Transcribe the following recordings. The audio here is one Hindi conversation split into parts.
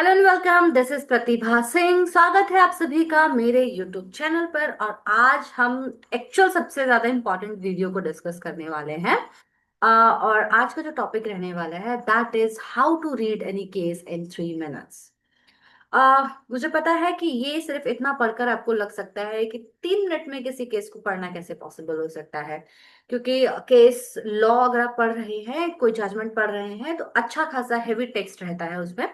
Hello and welcome. This is Pratibha Singh. स्वागत है आप सभी का मेरे यूट्यूब चैनल पर। और आज हम एक्चुअल सबसे ज्यादा इंपॉर्टेंट वीडियो को डिस्कस करने वाले हैं। और आज का जो टॉपिक रहने वाला है that is how to read any case in 3 minutes. मुझे पता है कि ये सिर्फ इतना पढ़कर आपको लग सकता है कि 3 मिनट में किसी केस को पढ़ना कैसे पॉसिबल हो सकता है। क्योंकि केस लॉ अगर आप पढ़ रहे हैं, कोई जजमेंट पढ़ रहे हैं, तो अच्छा खासा हैवी टेक्स्ट रहता है उसमें।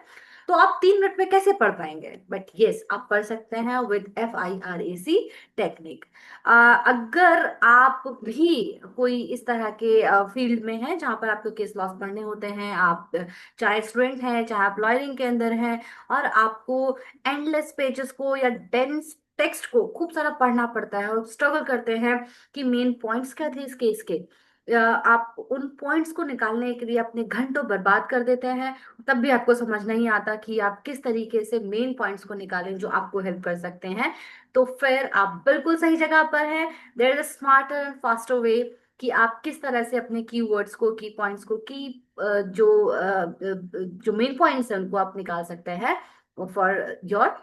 तो आप 3 मिनट में कैसे पढ़ पाएंगे? बट यस, आप पढ़ सकते हैं विद FIRAC टेक्निक। अगर आप भी कोई इस तरह के फील्ड में हैं जहां पर आपको केस लॉस पढ़ने होते हैं, आप चाहे स्टूडेंट हैं चाहे आप लॉयरिंग के अंदर हैं, और आपको एंडलेस पेजेस को या डेंस टेक्स्ट को खूब सारा पढ़ना पड़ता है और स्ट्रगल करते हैं कि मेन पॉइंट्स क्या थे इस केस के, आप उन पॉइंट्स को निकालने के लिए अपने घंटों बर्बाद कर देते हैं, तब भी आपको समझ नहीं आता कि आप किस तरीके से मेन पॉइंट्स को निकालें जो आपको हेल्प कर सकते हैं। तो फिर आप बिल्कुल सही जगह पर हैं। There is a smarter and faster way कि आप किस तरह से अपने कीवर्ड्स को, की पॉइंट्स को, की जो मेन पॉइंट्स हैं उनको आप निकाल सकते हैं फॉर योर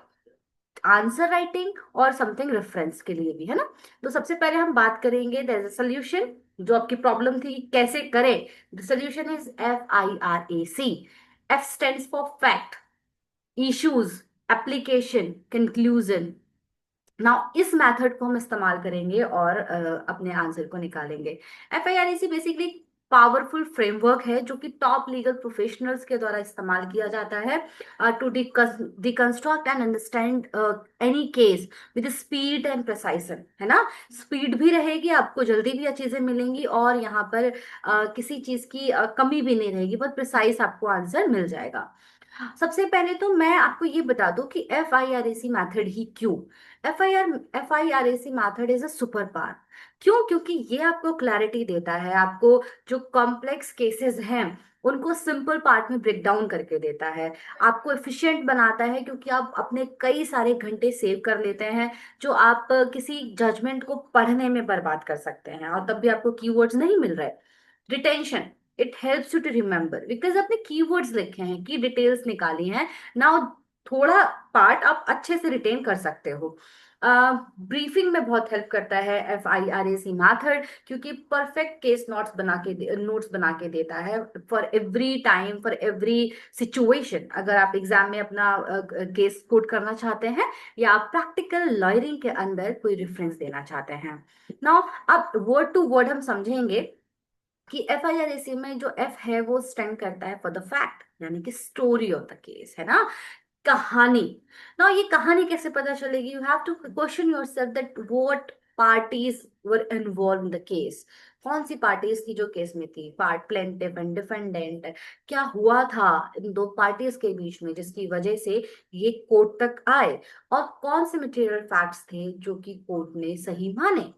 आंसर राइटिंग और समथिंग रेफरेंस के लिए भी, है ना। तो सबसे पहले हम बात करेंगे देयर इज अ सोल्यूशन। जो आपकी प्रॉब्लम थी कि कैसे करें, the solution is FIRAC। F stands for fact, issues, application, conclusion। Now इस मेथड को हम इस्तेमाल करेंगे और अपने आंसर को निकालेंगे। FIRAC बेसिकली पावरफुल फ्रेमवर्क है जो कि टॉप लीगल प्रोफेशनल्स के द्वारा इस्तेमाल किया जाता है to deconstruct and understand any case with speed and precision, है ना। स्पीड भी रहेगी, आपको जल्दी भी चीजें मिलेंगी, और यहाँ पर किसी चीज की कमी भी नहीं रहेगी, बहुत प्रिसाइज आपको आंसर मिल जाएगा। सबसे पहले तो मैं आपको ये बता दूं कि FIRAC मैथड ही क्यों। FIRAC method is a super power. क्यों? क्योंकि ये आपको क्लैरिटी देता है, आपको जो कॉम्प्लेक्स केसेस हैं उनको सिंपल पार्ट में ब्रेक डाउन करके देता है, आपको एफिशिएंट बनाता है, क्योंकि आप अपने कई सारे घंटे सेव कर लेते हैं जो आप किसी जजमेंट को पढ़ने में बर्बाद कर सकते हैं, और तब भी आपको कीवर्ड्स नहीं मिल रहे। Retention, it helps you to remember because आपने कीवर्ड्स लिखे हैं, की डिटेल्स निकाली हैं। नाउ थोड़ा पार्ट आप अच्छे से रिटेन कर सकते हो। ब्रीफिंग में बहुत हेल्प करता है FIRAC मैथड, क्योंकि परफेक्ट केस नोट्स बना के देता है for every time, for every situation. अगर आप एग्जाम में अपना केस कोट करना चाहते हैं, या आप प्रैक्टिकल लॉयरिंग के अंदर कोई रेफरेंस देना चाहते हैं। नाउ अब वर्ड टू वर्ड हम समझेंगे कि FIRAC में जो F है वो स्टैंड करता है फॉर द फैक्ट, यानी कि स्टोरी ऑफ द केस, है ना। कहानी। ना ये कहानी कैसे पता चलेगी? You have to question yourself that what parties were involved in the case. कौन सी पार्टीज थी जो केस में थी? Part plaintiff and defendant. क्या हुआ था इन दो पार्टीज के बीच में जिसकी वजह से ये कोर्ट तक आए, और कौन से मटेरियल फैक्ट्स थे जो कि कोर्ट ने सही माने।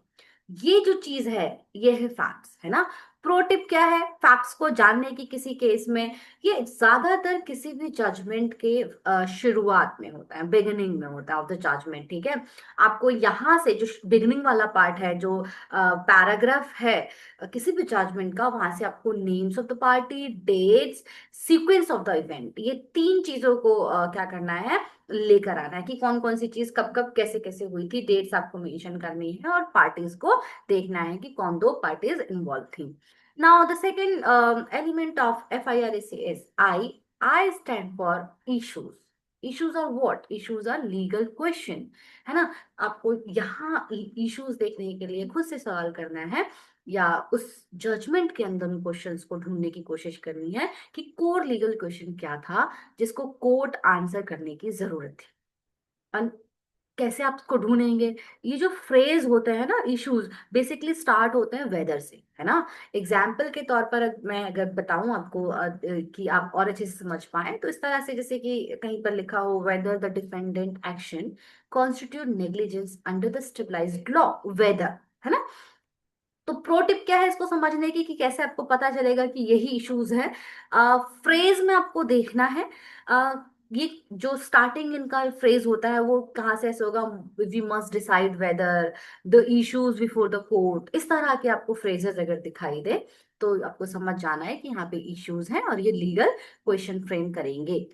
ये जो चीज है ये है फैक्ट्स, है ना। प्रो टिप क्या है फैक्ट्स को जानने की किसी केस में? ये ज्यादातर किसी भी जजमेंट के शुरुआत में होता है, बिगिनिंग में होता है ऑफ द जजमेंट, ठीक है। आपको यहाँ से जो बिगिनिंग वाला पार्ट है, जो पैराग्राफ है किसी भी जजमेंट का, वहां से आपको names of the party, dates, sequence of the event, ये 3 चीजों को क्या करना है, लेकर आना है कि कौन कौन सी चीज कब कब कैसे कैसे हुई थी। डेट्स आपको मेंशन करनी है और पार्टीज को देखना है कि कौन दो पार्टीज इन्वॉल्व थी। Now the second element of FIRAC is I. I stand for issues. Issues are what? Issues are legal question, है ना। आपको यहाँ इश्यूज देखने के लिए खुद से सवाल करना है, या उस जजमेंट के अंदर उन क्वेश्चंस को ढूंढने की कोशिश करनी है कि कोर लीगल क्वेश्चन क्या था जिसको कोर्ट आंसर करने की जरूरत थी। अन- कैसे आप उसको ढूंढेंगे? ये जो फ्रेज होते हैं ना, इश्यूज बेसिकली स्टार्ट होते हैं वेदर से, है ना। एग्जाम्पल के तौर पर मैं अगर बताऊं आपको कि आप और अच्छे से समझ पाए, तो इस तरह से जैसे कि कहीं पर लिखा हो whether the defendant action constitute negligence under the stabilized law, whether, है ना। तो प्रो टिप क्या है इसको समझने की कि कैसे आपको पता चलेगा कि यही इश्यूज है? फ्रेज में आपको देखना है। ये जो स्टार्टिंग इनका फ्रेज होता है वो कहाँ से ऐसे होगा, we must decide whether the issues before the court, इस तरह के आपको फ्रेजेस अगर दिखाई दे तो आपको समझ जाना है कि यहाँ पे इश्यूज हैं और ये लीगल क्वेश्चन फ्रेम करेंगे।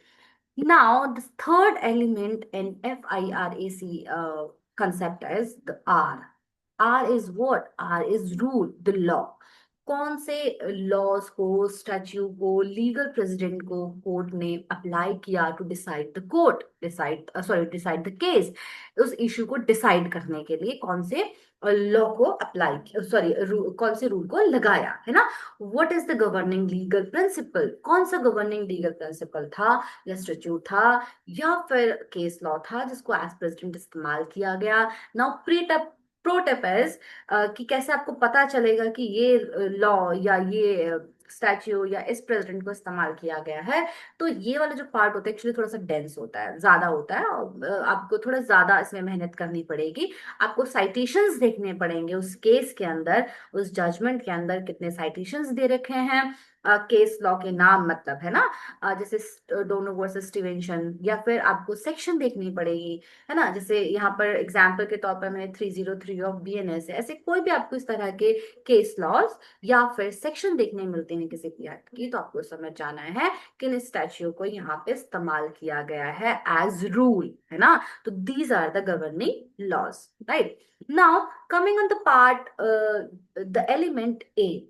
Now, the third element in FIRAC concept is the R. R is what? R is rule, the law. कौन से लॉज को, स्टैच्यू को, लीगल प्रेसिडेंट को कोर्ट ने अप्लाई किया to decide the court, decide the case, उस इशू को डिसाइड करने के लिए कौन से लॉ को अप्लाई, कौन से रूल को लगाया, है ना? What is the governing legal principal? कौन सा गवर्निंग लीगल प्रिंसिपल था, या स्टैट्यूट था, या फिर केस लॉ था जिसको एज प्रेसिडेंट इस्तेमाल किया गया? नाउ प्रो टिप इज कि कैसे आपको पता चलेगा कि ये लॉ या ये स्टैच्यू या इस प्रेसिडेंट को इस्तेमाल किया गया है। तो ये वाला जो पार्ट होता है एक्चुअली थोड़ा सा डेंस होता है, ज्यादा होता है, और आपको थोड़ा ज्यादा इसमें मेहनत करनी पड़ेगी। आपको साइटेशंस देखने पड़ेंगे उस केस के अंदर, उस जजमेंट के अंदर कितने साइटेशंस दे रखे हैं, केस लॉ के नाम, मतलब है ना, जैसे डोनो वर्सेस स्टीवेंसन, या फिर आपको सेक्शन देखनी पड़ेगी, है ना? जैसे यहाँ पर एग्जाम्पल के तौर पर मैंने 303 ऑफ BNS है, ऐसे कोई भी आपको इस तरह के केस लॉज या फिर सेक्शन देखने मिलते हैं किसी भी एक्ट की, तो आपको समझ जाना है कि इन स्टैच्यू को यहाँ पे इस्तेमाल किया गया है एज रूल, है ना? तो these are the governing laws, right? Now coming on the part, the element A.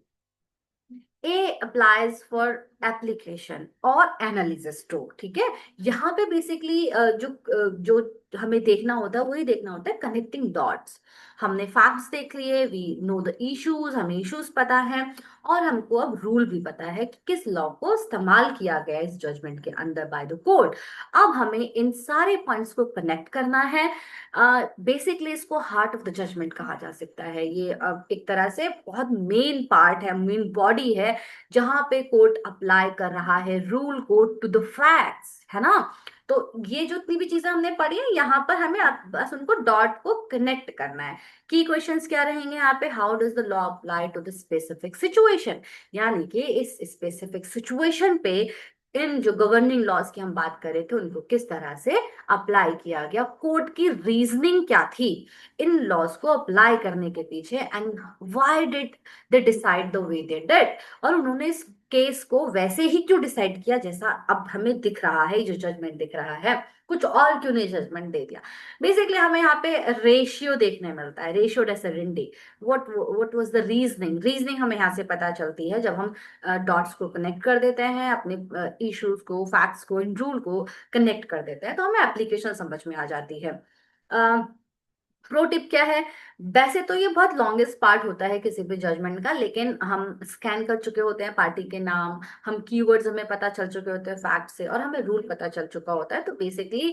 A applies for application और एनालिसिस टू, ठीक है? यहाँ पे बेसिकली जो हमें देखना होता है वही देखना होता है, कनेक्टिंग डॉट्स। हमने फैक्ट्स देख लिए, वी नो द इश्यूज, हमें इश्यूज पता है, और हमको अब रूल भी पता है कि किस लॉ को इस्तेमाल किया गया इस जजमेंट के अंदर बाय द कोर्ट। अब हमें इन सारे पॉइंट्स को कनेक्ट करना है। बेसिकली इसको हार्ट ऑफ द जजमेंट कहा जा सकता है। ये एक तरह से बहुत मेन पार्ट है, मेन बॉडी है, जहां पे कोर्ट अप्लाई कर रहा है रूल को टू द फैक्ट्स, है ना? तो ये जो इतनी भी चीजें हमने पढ़ी है, यहाँ पर हमें बस उनको डॉट को कनेक्ट करना है। की क्वेश्चंस क्या रहेंगे यहाँ पे? How does the law apply to the specific situation, यानी कि इस स्पेसिफिक सिचुएशन पे इन जो गवर्निंग लॉज की हम बात कर रहे थे उनको किस तरह से अप्लाई किया गया, कोर्ट की रीजनिंग क्या थी इन लॉज को अप्लाई करने के पीछे, and why did they decide the way they did, और उन्होंने इस केस को वैसे ही क्यों डिसाइड किया जैसा अब हमें दिख रहा है, जो जजमेंट दिख रहा है, कुछ और क्यों नहीं जजमेंट दे दिया। बेसिकली हमें यहाँ पे रेशियो देखने मिलता है, ratio decidendi. What was the reasoning हमें यहाँ से पता चलती है जब हम डॉट्स को कनेक्ट कर देते हैं, अपने इश्यूज को, फैक्ट्स को, इन रूल को कनेक्ट कर देते हैं, तो हमें एप्लीकेशन समझ में आ जाती है। प्रो टिप क्या है? वैसे तो ये बहुत लॉन्गेस्ट पार्ट होता है किसी भी जजमेंट का, लेकिन हम स्कैन कर चुके होते हैं पार्टी के नाम, हम कीवर्ड्स हमें पता चल चुके होते हैं फैक्ट से, और हमें रूल पता चल चुका होता है। तो बेसिकली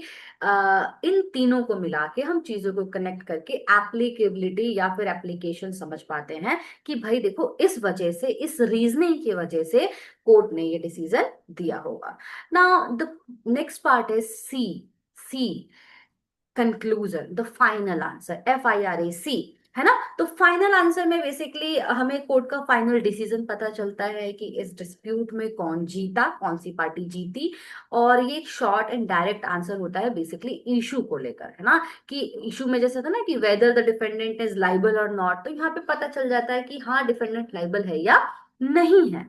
इन तीनों को मिला के हम चीजों को कनेक्ट करके एप्लीकेबिलिटी या फिर एप्लीकेशन समझ पाते हैं कि भाई देखो, इस वजह से, इस रीजनिंग की वजह से कोर्ट ने ये डिसीजन दिया होगा। Now the next part is C. C, conclusion, the final answer, FIRAC, है ना? तो फाइनल आंसर में बेसिकली हमें कोर्ट का फाइनल डिसीजन पता चलता है कि इस डिस्प्यूट में कौन जीता, कौन सी पार्टी जीती, और ये शॉर्ट एंड डायरेक्ट आंसर होता है बेसिकली इशू को लेकर, है ना? कि इशू में जैसे था ना कि weather the defendant is liable और नॉट, तो यहाँ पे पता चल जाता है कि हाँ, डिफेंडेंट लाइबल है या नहीं है।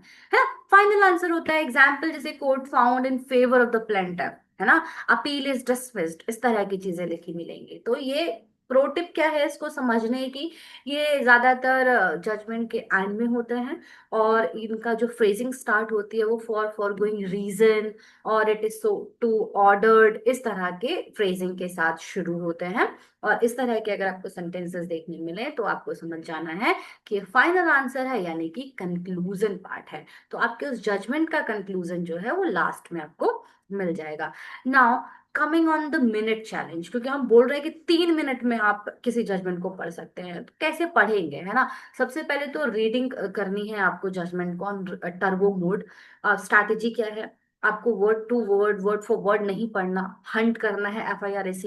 फाइनल आंसर होता है एग्जाम्पल, जैसे court found in favour of the plaintiff, है ना? अपील इज डिसमिस्ड, इस तरह की चीजें लिखी मिलेंगी। तो ये प्रो टिप क्या है इसको समझने की? ये ज्यादातर जजमेंट के एंड में होते हैं, और इनका जो फ्रेजिंग स्टार्ट होती है वो फॉर गोइंग रीजन, और it is so to ordered, इस तरह के फ्रेजिंग के साथ शुरू होते हैं। और इस तरह के अगर आपको सेंटेंसेस देखने मिले तो आपको समझ जाना है कि फाइनल आंसर है, यानी कि कंक्लूजन पार्ट है। तो आपके उस जजमेंट का कंक्लूजन जो है वो लास्ट में आपको मिल जाएगा। Now coming on the minute challenge, क्योंकि हम बोल रहे हैं कि 3 मिनट में आप किसी जजमेंट को पढ़ सकते हैं, तो कैसे पढ़ेंगे, है ना? सबसे पहले तो रीडिंग करनी है आपको जजमेंट को ऑन टर्बो मोड। स्ट्रैटेजी क्या है? आपको word to word, word for word नहीं पढ़ना, हंट करना है FIRAC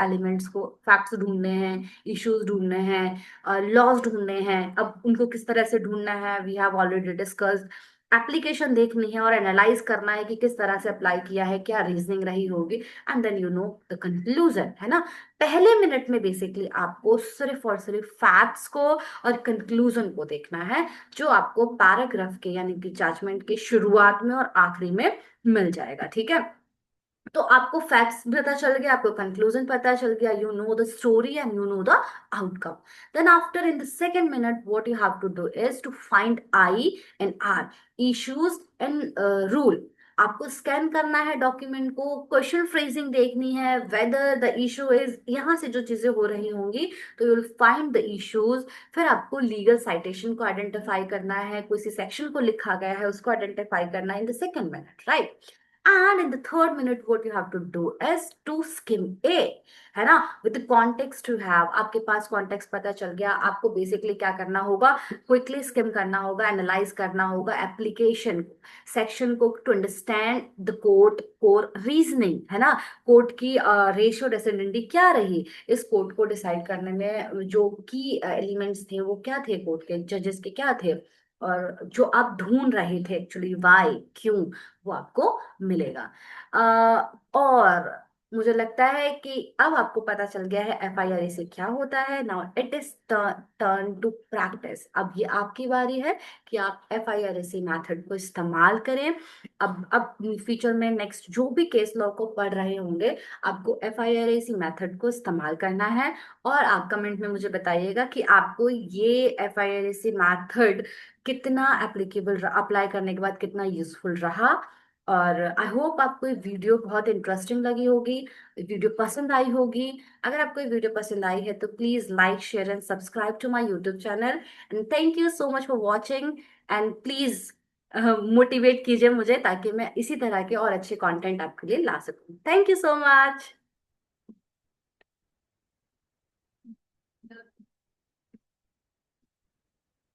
एलिमेंट्स को, फैक्ट्स ढूंढने हैं, इश्यूज ढूंढने हैं, लॉज ढूंढने हैं। अब उनको किस तरह से ढूंढना है, we have already discussed. Application देखनी है और एनालाइज करना है कि किस तरह से अप्लाई किया है, क्या रीजनिंग रही होगी, and then you know the conclusion, है ना? पहले मिनट में बेसिकली आपको सिर्फ और सिर्फ फैक्ट्स को और कंक्लूजन को देखना है, जो आपको पैराग्राफ के यानी कि जजमेंट के शुरुआत में और आखिरी में मिल जाएगा, ठीक है? तो आपको फैक्ट्स भी पता चल गया, आपको कंक्लूजन पता चल गया, you know the story and you know the outcome. Then after in the second minute what you have to do is to find I and R, issues and rule. आपको स्कैन करना है डॉक्यूमेंट को, क्वेश्चन फ्रेजिंग देखनी है, वेदर द इशू इज, यहाँ से जो चीजें हो रही होंगी तो you will find the issues. फिर आपको लीगल साइटेशन को आइडेंटिफाई करना है, किसी सेक्शन को लिखा गया है उसको आइडेंटिफाई करना है इन the second minute, right. And in the third minute, what you have to do is to skim A, है ना. With the context you have, आपके पास context पता चल गया, आपको basically क्या करना होगा, quickly skim करना होगा, analyze करना होगा application section को, to understand the court core reasoning, है ना. कोर्ट की रेशियो डेसिडेंडी क्या रही, इस कोर्ट को डिसाइड करने में जो की एलिमेंट्स थे वो क्या थे, कोर्ट के जजेस के क्या थे, और जो आप ढूंढ रहे थे एक्चुअली वाई, क्यों, वो आपको मिलेगा. और मुझे लगता है कि अब आपको पता चल गया है एफआईआर से क्या होता है. Now it is turn to practice. अब ये आपकी बारी है कि आप एफआईआर मेथड को इस्तेमाल करें. अब फ्यूचर में नेक्स्ट जो भी केस लॉ को पढ़ रहे होंगे, आपको एफआईआर मेथड को इस्तेमाल करना है. और आप कमेंट में मुझे बताइएगा कि आपको ये एफआईआर मेथड कितना एप्लीकेबल, अप्लाई करने के बाद कितना यूजफुल रहा. और आई होप आपको ये वीडियो बहुत इंटरेस्टिंग लगी होगी, वीडियो पसंद आई होगी. अगर आपको ये वीडियो पसंद आई है तो please like share and subscribe to my YouTube channel. And thank you so much for watching. And please motivate कीजिए मुझे ताकि मैं इसी तरह के और अच्छे कंटेंट आपके लिए ला सकूं. Thank you so much.